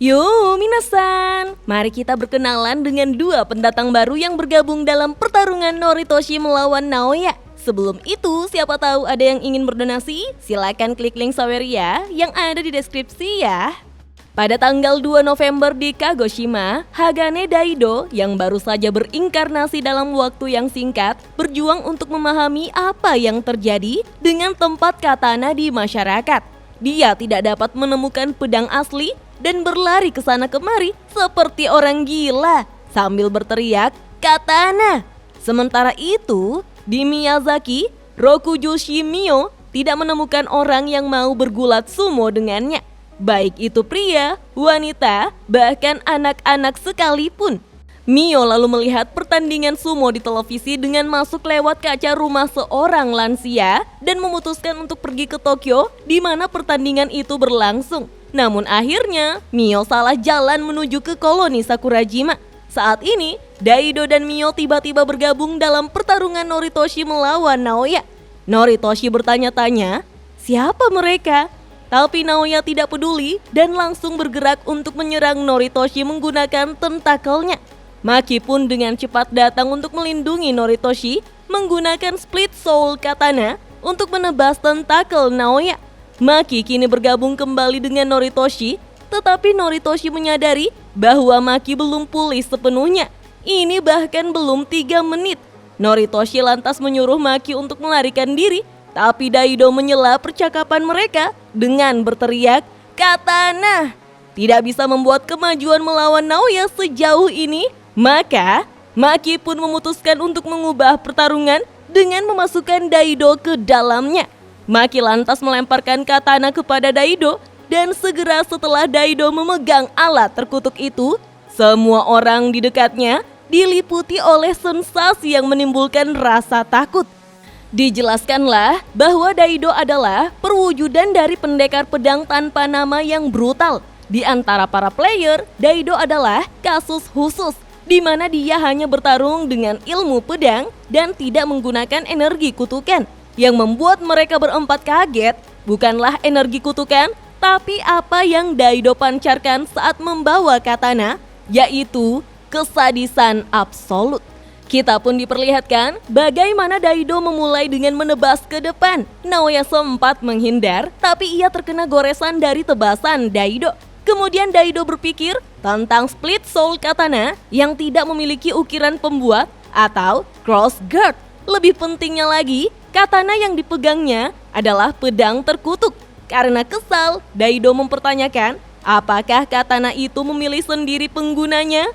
Yo, minasan! Mari kita berkenalan dengan dua pendatang baru yang bergabung dalam pertarungan Noritoshi melawan Naoya. Sebelum itu, siapa tahu ada yang ingin berdonasi? Silakan klik link Saweria yang ada di deskripsi ya. Pada tanggal 2 November di Kagoshima, Hagane Daido yang baru saja berinkarnasi dalam waktu yang singkat berjuang untuk memahami apa yang terjadi dengan tempat katana di masyarakat. Dia tidak dapat menemukan pedang asli dan berlari ke sana kemari seperti orang gila sambil berteriak katana. Sementara itu, di Miyazaki, Rokujushi Mio tidak menemukan orang yang mau bergulat sumo dengannya. Baik itu pria, wanita, bahkan anak-anak sekalipun. Mio lalu melihat pertandingan sumo di televisi dengan masuk lewat kaca rumah seorang lansia dan memutuskan untuk pergi ke Tokyo di mana pertandingan itu berlangsung. Namun akhirnya, Mio salah jalan menuju ke koloni Sakurajima. Saat ini, Daido dan Mio tiba-tiba bergabung dalam pertarungan Noritoshi melawan Naoya. Noritoshi bertanya-tanya, siapa mereka? Tapi Naoya tidak peduli dan langsung bergerak untuk menyerang Noritoshi menggunakan tentakelnya. Maki pun dengan cepat datang untuk melindungi Noritoshi menggunakan split soul katana untuk menebas tentakel Naoya. Maki kini bergabung kembali dengan Noritoshi, tetapi Noritoshi menyadari bahwa Maki belum pulih sepenuhnya. Ini bahkan belum 3 menit. Noritoshi lantas menyuruh Maki untuk melarikan diri, tapi Daido menyela percakapan mereka dengan berteriak, katana! Tidak bisa membuat kemajuan melawan Naoya sejauh ini, maka Maki pun memutuskan untuk mengubah pertarungan dengan memasukkan Daido ke dalamnya. Maki lantas melemparkan katana kepada Daido dan segera setelah Daido memegang alat terkutuk itu, semua orang di dekatnya diliputi oleh sensasi yang menimbulkan rasa takut. Dijelaskanlah bahwa Daido adalah perwujudan dari pendekar pedang tanpa nama yang brutal. Di antara para player, Daido adalah kasus khusus, di mana dia hanya bertarung dengan ilmu pedang dan tidak menggunakan energi kutukan. Yang membuat mereka berempat kaget bukanlah energi kutukan, tapi apa yang Daido pancarkan saat membawa katana, yaitu kesadisan absolut. Kita pun diperlihatkan bagaimana Daido memulai dengan menebas ke depan. Naoya sempat menghindar, tapi ia terkena goresan dari tebasan Daido. Kemudian Daido berpikir tentang split soul katana yang tidak memiliki ukiran pembuat atau cross guard. Lebih pentingnya lagi, katana yang dipegangnya adalah pedang terkutuk. Karena kesal, Daido mempertanyakan apakah katana itu memilih sendiri penggunanya.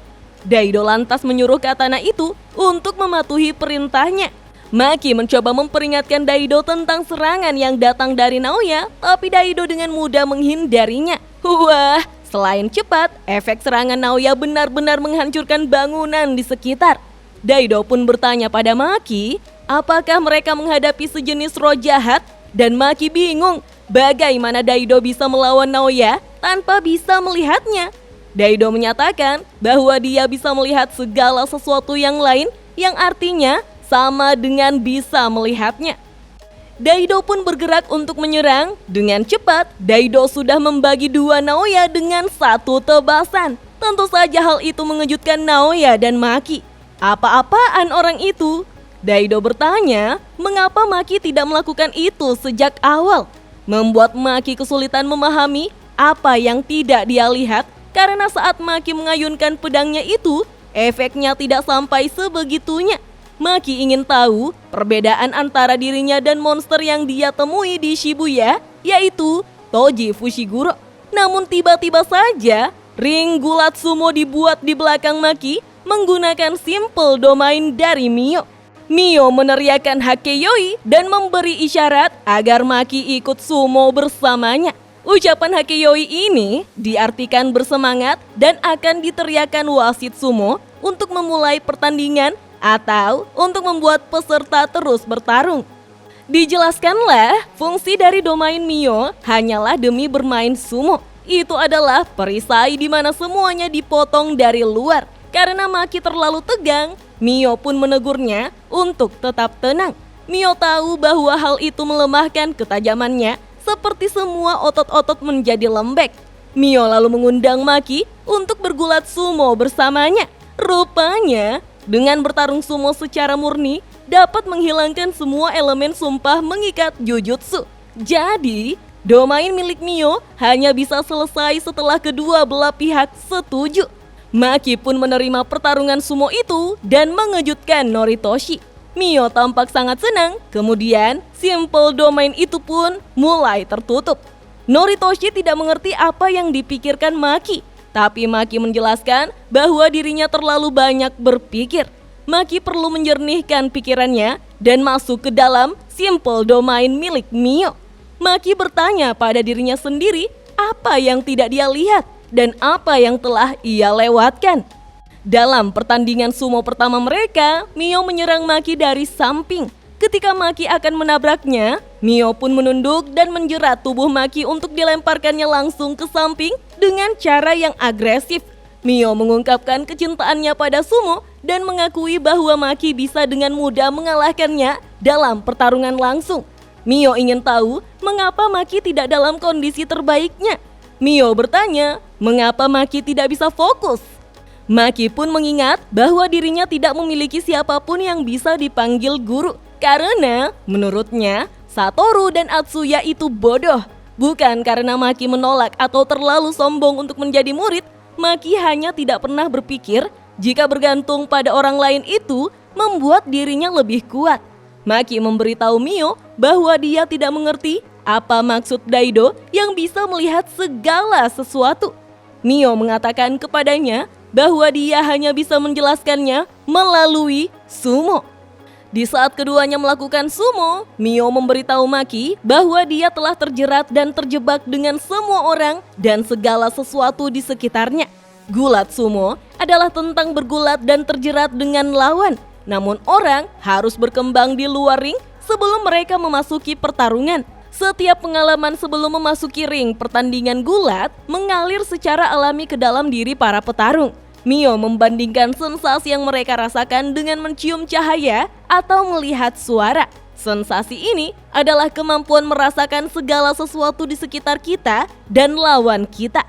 Daido lantas menyuruh katana itu untuk mematuhi perintahnya. Maki mencoba memperingatkan Daido tentang serangan yang datang dari Naoya, tapi Daido dengan mudah menghindarinya. Wah, selain cepat, efek serangan Naoya benar-benar menghancurkan bangunan di sekitar. Daido pun bertanya pada Maki, apakah mereka menghadapi sejenis roh jahat? Dan Maki bingung bagaimana Daido bisa melawan Naoya tanpa bisa melihatnya. Daido menyatakan bahwa dia bisa melihat segala sesuatu yang lain yang artinya sama dengan bisa melihatnya. Daido pun bergerak untuk menyerang. Dengan cepat, Daido sudah membagi dua Naoya dengan satu tebasan. Tentu saja hal itu mengejutkan Naoya dan Maki. Apa-apaan orang itu? Daido bertanya, mengapa Maki tidak melakukan itu sejak awal? Membuat Maki kesulitan memahami apa yang tidak dia lihat karena saat Maki mengayunkan pedangnya itu, efeknya tidak sampai sebegitunya. Maki ingin tahu perbedaan antara dirinya dan monster yang dia temui di Shibuya, yaitu Toji Fushiguro. Namun tiba-tiba saja, ring gulat sumo dibuat di belakang Maki menggunakan simple domain dari Mio. Mio meneriakkan Hakeyoi dan memberi isyarat agar Maki ikut sumo bersamanya. Ucapan Hakeyoi ini diartikan bersemangat dan akan diteriakkan wasit sumo untuk memulai pertandingan atau untuk membuat peserta terus bertarung. Dijelaskanlah, fungsi dari domain Mio hanyalah demi bermain sumo. Itu adalah perisai di mana semuanya dipotong dari luar. Karena Maki terlalu tegang, Mio pun menegurnya untuk tetap tenang. Mio tahu bahwa hal itu melemahkan ketajamannya, seperti semua otot-otot menjadi lembek. Mio lalu mengundang Maki untuk bergulat sumo bersamanya. Rupanya, dengan bertarung sumo secara murni, dapat menghilangkan semua elemen sumpah mengikat Jujutsu. Jadi, domain milik Mio hanya bisa selesai setelah kedua belah pihak setuju. Maki pun menerima pertarungan sumo itu dan mengejutkan Noritoshi. Mio tampak sangat senang, kemudian simple domain itu pun mulai tertutup. Noritoshi tidak mengerti apa yang dipikirkan Maki, tapi Maki menjelaskan bahwa dirinya terlalu banyak berpikir. Maki perlu menjernihkan pikirannya dan masuk ke dalam simple domain milik Mio. Maki bertanya pada dirinya sendiri apa yang tidak dia lihat dan apa yang telah ia lewatkan. Dalam pertandingan sumo pertama mereka, Mio menyerang Maki dari samping. Ketika Maki akan menabraknya, Mio pun menunduk dan menjerat tubuh Maki untuk dilemparkannya langsung ke samping dengan cara yang agresif. Mio mengungkapkan kecintaannya pada sumo dan mengakui bahwa Maki bisa dengan mudah mengalahkannya dalam pertarungan langsung. Mio ingin tahu mengapa Maki tidak dalam kondisi terbaiknya. Mio bertanya, mengapa Maki tidak bisa fokus? Maki pun mengingat bahwa dirinya tidak memiliki siapapun yang bisa dipanggil guru. Karena menurutnya Satoru dan Atsuya itu bodoh. Bukan karena Maki menolak atau terlalu sombong untuk menjadi murid, Maki hanya tidak pernah berpikir jika bergantung pada orang lain itu membuat dirinya lebih kuat. Maki memberitahu Mio bahwa dia tidak mengerti apa maksud Daido yang bisa melihat segala sesuatu. Mio mengatakan kepadanya bahwa dia hanya bisa menjelaskannya melalui sumo. Di saat keduanya melakukan sumo, Mio memberitahu Maki bahwa dia telah terjerat dan terjebak dengan semua orang dan segala sesuatu di sekitarnya. Gulat sumo adalah tentang bergulat dan terjerat dengan lawan. Namun orang harus berkembang di luar ring sebelum mereka memasuki pertarungan. Setiap pengalaman sebelum memasuki ring pertandingan gulat mengalir secara alami ke dalam diri para petarung. Mio membandingkan sensasi yang mereka rasakan dengan mencium cahaya atau melihat suara. Sensasi ini adalah kemampuan merasakan segala sesuatu di sekitar kita dan lawan kita.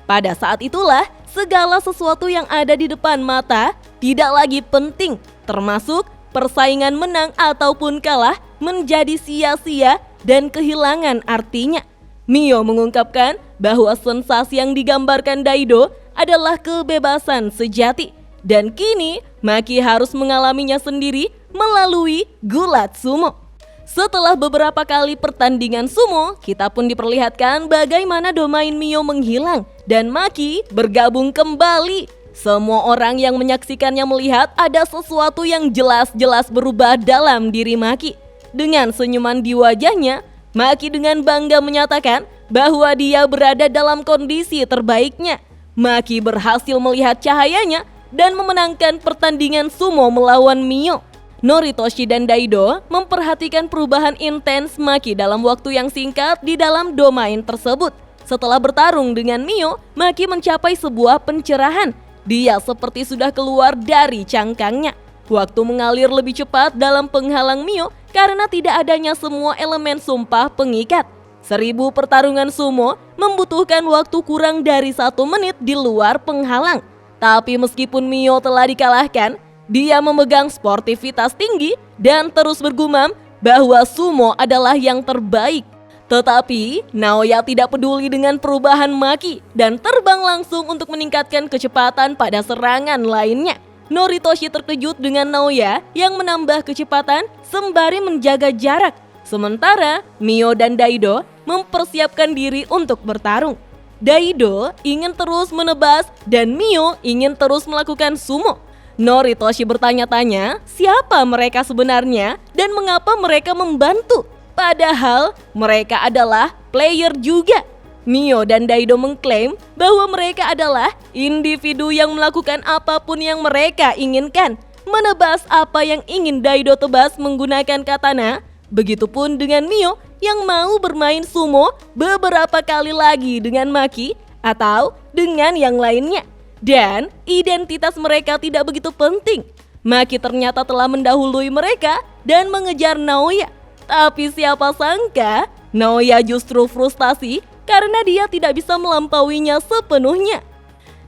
Pada saat itulah, segala sesuatu yang ada di depan mata tidak lagi penting, termasuk persaingan menang ataupun kalah menjadi sia-sia dan kehilangan artinya. Mio mengungkapkan bahwa sensasi yang digambarkan Daido adalah kebebasan sejati. Dan kini, Maki harus mengalaminya sendiri melalui gulat sumo. Setelah beberapa kali pertandingan sumo, kita pun diperlihatkan bagaimana domain Mio menghilang dan Maki bergabung kembali. Semua orang yang menyaksikannya melihat ada sesuatu yang jelas-jelas berubah dalam diri Maki. Dengan senyuman di wajahnya, Maki dengan bangga menyatakan bahwa dia berada dalam kondisi terbaiknya. Maki berhasil melihat cahayanya dan memenangkan pertandingan sumo melawan Mio. Noritoshi dan Daido memperhatikan perubahan intens Maki dalam waktu yang singkat di dalam domain tersebut. Setelah bertarung dengan Mio, Maki mencapai sebuah pencerahan. Dia seperti sudah keluar dari cangkangnya. Waktu mengalir lebih cepat dalam penghalang Mio karena tidak adanya semua elemen sumpah pengikat. 1000 pertarungan sumo membutuhkan waktu kurang dari 1 menit di luar penghalang. Tapi meskipun Mio telah dikalahkan, dia memegang sportivitas tinggi dan terus bergumam bahwa sumo adalah yang terbaik. Tetapi Naoya tidak peduli dengan perubahan Maki dan terbang langsung untuk meningkatkan kecepatan pada serangan lainnya. Noritoshi terkejut dengan Naoya yang menambah kecepatan sembari menjaga jarak. Sementara Mio dan Daido mempersiapkan diri untuk bertarung. Daido ingin terus menebas dan Mio ingin terus melakukan sumo. Noritoshi bertanya-tanya siapa mereka sebenarnya dan mengapa mereka membantu. Padahal mereka adalah player juga. Mio dan Daido mengklaim bahwa mereka adalah individu yang melakukan apapun yang mereka inginkan. Menebas apa yang ingin Daido tebas menggunakan katana. Begitupun dengan Mio yang mau bermain sumo beberapa kali lagi dengan Maki atau dengan yang lainnya. Dan identitas mereka tidak begitu penting. Maki ternyata telah mendahului mereka dan mengejar Naoya. Tapi siapa sangka Naoya justru frustasi karena dia tidak bisa melampauinya sepenuhnya.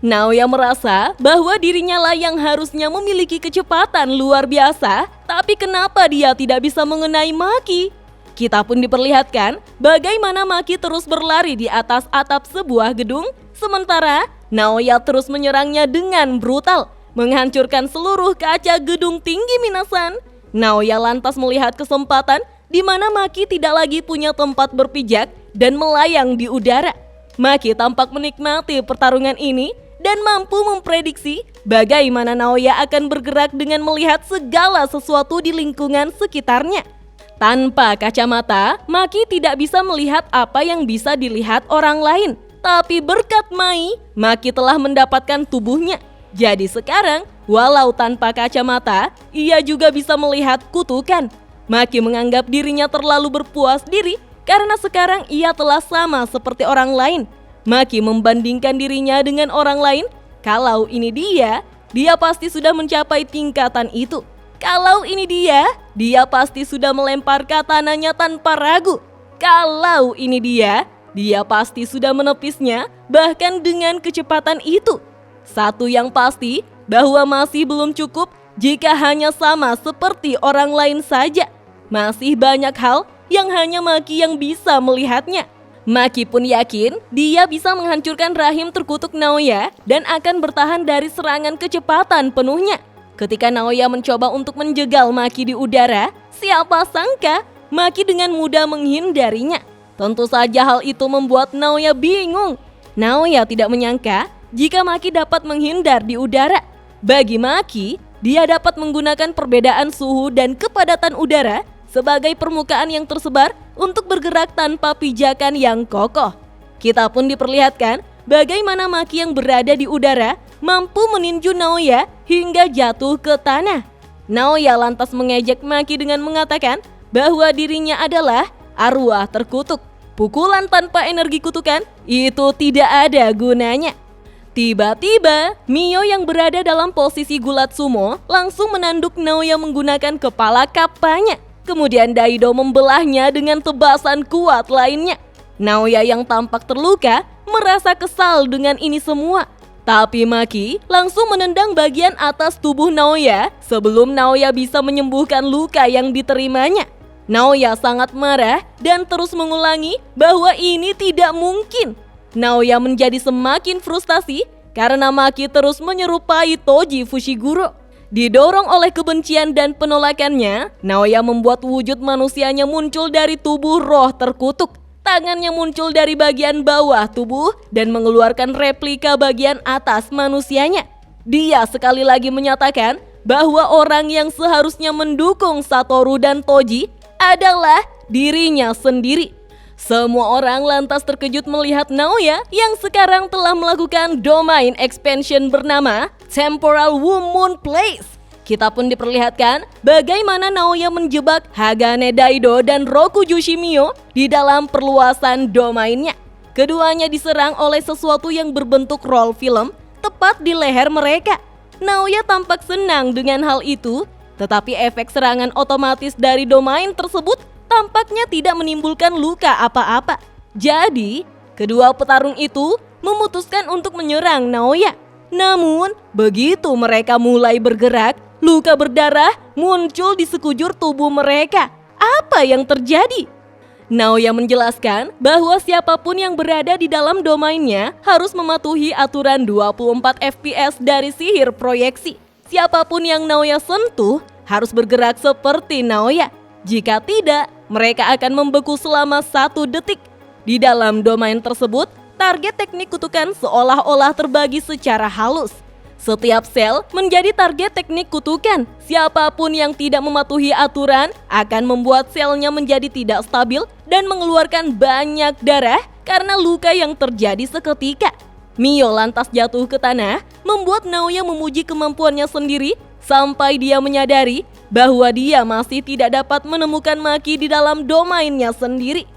Naoya merasa bahwa dirinya lah yang harusnya memiliki kecepatan luar biasa, tapi kenapa dia tidak bisa mengenai Maki? Kita pun diperlihatkan bagaimana Maki terus berlari di atas atap sebuah gedung, sementara Naoya terus menyerangnya dengan brutal, menghancurkan seluruh kaca gedung tinggi Minasan. Naoya lantas melihat kesempatan di mana Maki tidak lagi punya tempat berpijak dan melayang di udara. Maki tampak menikmati pertarungan ini dan mampu memprediksi bagaimana Naoya akan bergerak dengan melihat segala sesuatu di lingkungan sekitarnya. Tanpa kacamata, Maki tidak bisa melihat apa yang bisa dilihat orang lain. Tapi berkat Mai, Maki telah mendapatkan tubuhnya. Jadi sekarang, walau tanpa kacamata, ia juga bisa melihat kutukan. Maki menganggap dirinya terlalu berpuas diri karena sekarang ia telah sama seperti orang lain. Maki membandingkan dirinya dengan orang lain. Kalau ini dia pasti sudah mencapai tingkatan itu. Kalau ini dia pasti sudah melempar katananya tanpa ragu. Kalau ini dia pasti sudah menepisnya bahkan dengan kecepatan itu. Satu yang pasti, bahwa masih belum cukup jika hanya sama seperti orang lain saja. Masih banyak hal yang hanya Maki yang bisa melihatnya. Maki pun yakin dia bisa menghancurkan rahim terkutuk Naoya dan akan bertahan dari serangan kecepatan penuhnya. Ketika Naoya mencoba untuk menjegal Maki di udara, siapa sangka Maki dengan mudah menghindarinya. Tentu saja hal itu membuat Naoya bingung. Naoya tidak menyangka jika Maki dapat menghindar di udara. Bagi Maki, dia dapat menggunakan perbedaan suhu dan kepadatan udara sebagai permukaan yang tersebar untuk bergerak tanpa pijakan yang kokoh. Kita pun diperlihatkan bagaimana Maki yang berada di udara mampu meninju Naoya hingga jatuh ke tanah. Naoya lantas mengejek Maki dengan mengatakan bahwa dirinya adalah arwah terkutuk. Pukulan tanpa energi kutukan itu tidak ada gunanya. Tiba-tiba, Mio yang berada dalam posisi gulat sumo langsung menanduk Naoya menggunakan kepala kapanya. Kemudian Daido membelahnya dengan tebasan kuat lainnya. Naoya yang tampak terluka merasa kesal dengan ini semua. Tapi Maki langsung menendang bagian atas tubuh Naoya sebelum Naoya bisa menyembuhkan luka yang diterimanya. Naoya sangat marah dan terus mengulangi bahwa ini tidak mungkin. Naoya menjadi semakin frustasi karena Maki terus menyerupai Toji Fushiguro. Didorong oleh kebencian dan penolakannya, Naoya membuat wujud manusianya muncul dari tubuh roh terkutuk. Tangannya muncul dari bagian bawah tubuh dan mengeluarkan replika bagian atas manusianya. Dia sekali lagi menyatakan bahwa orang yang seharusnya mendukung Satoru dan Toji adalah dirinya sendiri. Semua orang lantas terkejut melihat Naoya yang sekarang telah melakukan domain expansion bernama Temporal Womb Moon Place. Kita pun diperlihatkan bagaimana Naoya menjebak Hagane Daido dan Rokujushi Mio di dalam perluasan domainnya. Keduanya diserang oleh sesuatu yang berbentuk roll film tepat di leher mereka. Naoya tampak senang dengan hal itu, tetapi efek serangan otomatis dari domain tersebut tampaknya tidak menimbulkan luka apa-apa. Jadi, kedua petarung itu memutuskan untuk menyerang Naoya. Namun, begitu mereka mulai bergerak, luka berdarah muncul di sekujur tubuh mereka. Apa yang terjadi? Naoya menjelaskan bahwa siapapun yang berada di dalam domainnya harus mematuhi aturan 24 FPS dari sihir proyeksi. Siapapun yang Naoya sentuh harus bergerak seperti Naoya. Jika tidak, mereka akan membeku selama 1 detik. Di dalam domain tersebut, target teknik kutukan seolah-olah terbagi secara halus. Setiap sel menjadi target teknik kutukan. Siapapun yang tidak mematuhi aturan akan membuat selnya menjadi tidak stabil dan mengeluarkan banyak darah karena luka yang terjadi seketika. Mio lantas jatuh ke tanah, membuat Naoya memuji kemampuannya sendiri sampai dia menyadari bahwa dia masih tidak dapat menemukan Maki di dalam domainnya sendiri.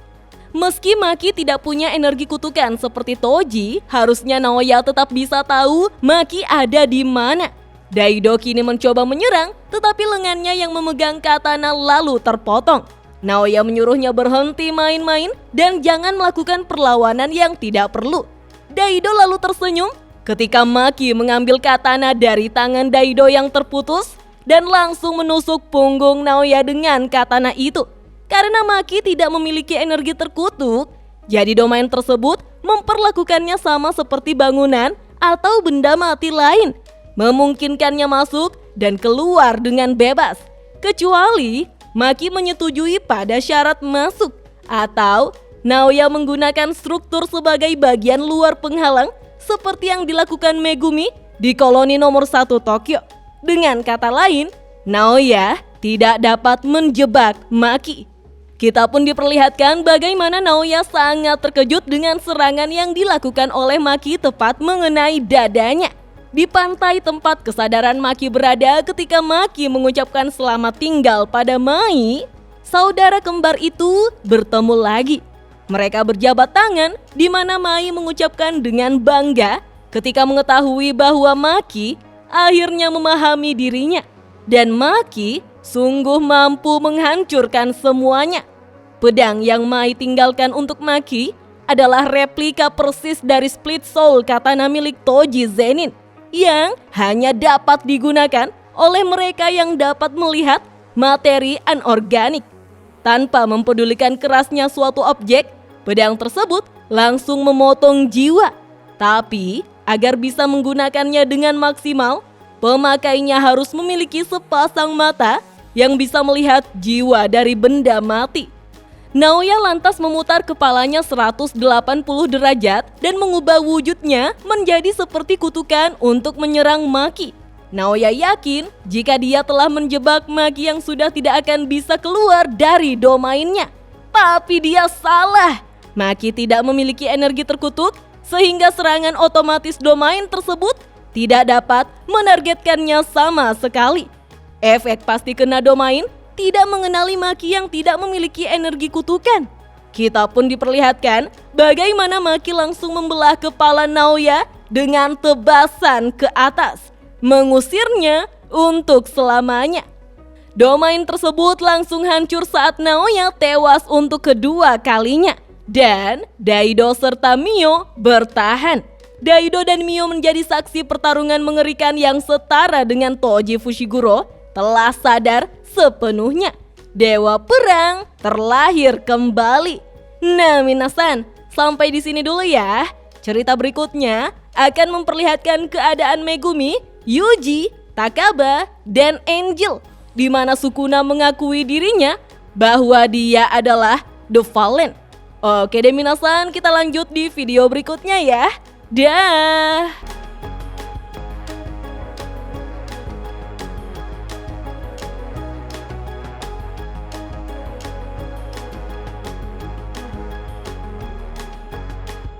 Meski Maki tidak punya energi kutukan seperti Toji, harusnya Naoya tetap bisa tahu Maki ada di mana. Daido kini mencoba menyerang, tetapi lengannya yang memegang katana lalu terpotong. Naoya menyuruhnya berhenti main-main dan jangan melakukan perlawanan yang tidak perlu. Daido lalu tersenyum ketika Maki mengambil katana dari tangan Daido yang terputus dan langsung menusuk punggung Naoya dengan katana itu. Karena Maki tidak memiliki energi terkutuk, jadi domain tersebut memperlakukannya sama seperti bangunan atau benda mati lain, memungkinkannya masuk dan keluar dengan bebas, kecuali Maki menyetujui pada syarat masuk atau Naoya menggunakan struktur sebagai bagian luar penghalang seperti yang dilakukan Megumi di koloni nomor 1 Tokyo. Dengan kata lain, Naoya tidak dapat menjebak Maki. Kita pun diperlihatkan bagaimana Naoya sangat terkejut dengan serangan yang dilakukan oleh Maki tepat mengenai dadanya. Di pantai tempat kesadaran Maki berada ketika Maki mengucapkan selamat tinggal pada Mai, saudara kembar itu bertemu lagi. Mereka berjabat tangan di mana Mai mengucapkan dengan bangga ketika mengetahui bahwa Maki akhirnya memahami dirinya. Dan Maki sungguh mampu menghancurkan semuanya. Pedang yang Mai tinggalkan untuk Maki adalah replika persis dari Split Soul katana milik Toji Zenin yang hanya dapat digunakan oleh mereka yang dapat melihat materi anorganik. Tanpa mempedulikan kerasnya suatu objek, pedang tersebut langsung memotong jiwa. Tapi agar bisa menggunakannya dengan maksimal, pemakainya harus memiliki sepasang mata yang bisa melihat jiwa dari benda mati. Naoya lantas memutar kepalanya 180 derajat dan mengubah wujudnya menjadi seperti kutukan untuk menyerang Maki. Naoya yakin jika dia telah menjebak Maki yang sudah tidak akan bisa keluar dari domainnya. Tapi dia salah. Maki tidak memiliki energi terkutuk sehingga serangan otomatis domain tersebut tidak dapat menargetkannya sama sekali. Efek pasti kena domain tidak mengenali Maki yang tidak memiliki energi kutukan. Kita pun diperlihatkan bagaimana Maki langsung membelah kepala Naoya dengan tebasan ke atas, mengusirnya untuk selamanya. Domain tersebut langsung hancur saat Naoya tewas untuk kedua kalinya. Dan Daido serta Mio bertahan. Daido dan Mio menjadi saksi pertarungan mengerikan yang setara dengan Toji Fushiguro telah sadar sepenuhnya. Dewa perang terlahir kembali. Nah, minasan, sampai di sini dulu ya. Cerita berikutnya akan memperlihatkan keadaan Megumi, Yuji, Takaba, dan Angel, di mana Sukuna mengakui dirinya bahwa dia adalah The Fallen. Oke deh minasan, kita lanjut di video berikutnya ya. Dah.